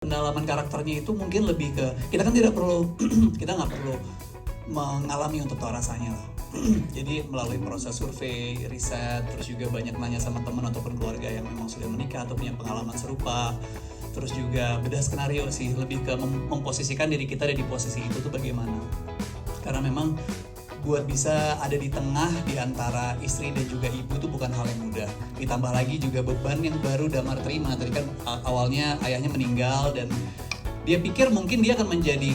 Pendalaman karakternya itu mungkin lebih ke kita kan tidak perlu kita nggak perlu mengalami untuk tahu rasanya lah. Jadi melalui proses survei, riset, terus juga banyak nanya sama teman ataupun keluarga yang memang sudah menikah atau punya pengalaman serupa. Terus juga bedah skenario sih, lebih ke memposisikan diri kita ada di posisi itu tuh bagaimana. Karena memang buat bisa ada di tengah di antara istri dan juga ibu itu bukan hal yang mudah. Ditambah lagi juga beban yang baru Damar terima. Tadi kan awalnya ayahnya meninggal dan dia pikir mungkin dia akan menjadi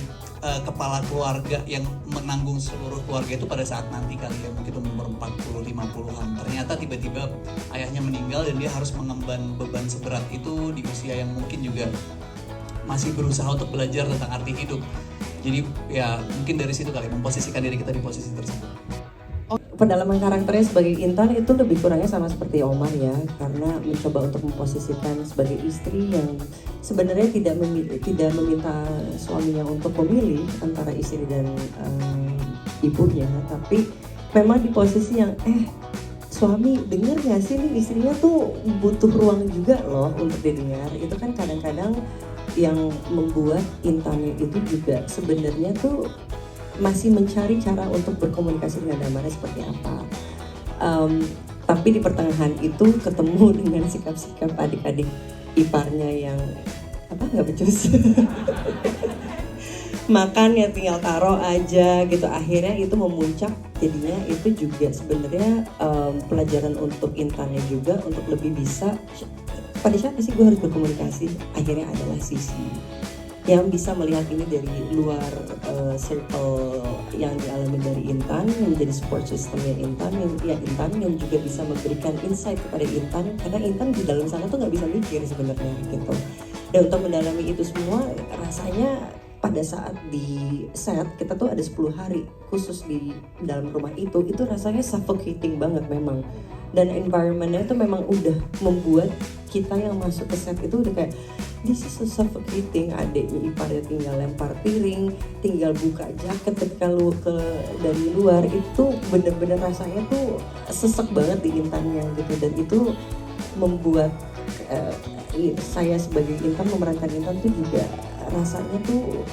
kepala keluarga yang menanggung seluruh keluarga itu pada saat nanti kali ya, mungkin umur 40-50an. Ternyata tiba-tiba ayahnya meninggal dan dia harus mengemban beban seberat itu di usia yang mungkin juga masih berusaha untuk belajar tentang arti hidup. Jadi ya mungkin dari situ kali memposisikan diri kita di posisi tersebut. Pendalaman karakternya sebagai Intan itu lebih kurangnya sama seperti Omar ya, karena mencoba untuk memposisikan sebagai istri yang sebenarnya tidak meminta suaminya untuk memilih antara istri dan ibunya, tapi memang di posisi yang suami denger gak sih nih istrinya tuh butuh ruang juga loh untuk didengar. Itu kan kadang-kadang yang membuat Intannya itu juga sebenarnya tuh masih mencari cara untuk berkomunikasi dengan Damar seperti apa. Tapi di pertengahan itu ketemu dengan sikap-sikap adik-adik iparnya yang nggak becus. Makan ya tinggal taruh aja gitu. Akhirnya itu memuncak, jadinya itu juga sebenarnya pelajaran untuk Intannya juga untuk lebih bisa pada siapa sih gue harus berkomunikasi. Akhirnya adalah Sisi yang bisa melihat ini dari luar circle yang dialami dari Intan, yang menjadi support systemnya Intan, yang juga bisa memberikan insight kepada Intan, karena Intan di dalam sana tuh nggak bisa mikir sebenarnya gitu. Dan untuk mendalami itu semua, rasanya pada saat di set kita tuh ada 10 hari khusus di dalam rumah itu rasanya suffocating banget memang. Dan environmentnya itu memang udah membuat kita yang masuk ke set itu udah kayak this is so suffocating. Adiknya iparnya tinggal lempar piring, tinggal buka jaket ketika lu dari luar, itu bener-bener rasanya tuh sesek banget di Intannya gitu. Dan itu membuat saya sebagai Intan, memerankan Intan tuh juga rasanya tuh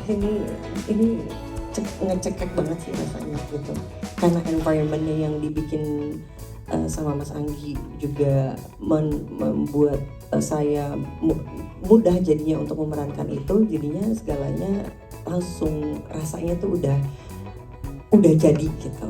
ini ngecekek banget sih rasanya gitu. Karena environmentnya yang dibikin sama Mas Anggi juga membuat saya mudah jadinya untuk memerankan itu, jadinya segalanya langsung rasanya tuh udah jadi gitu.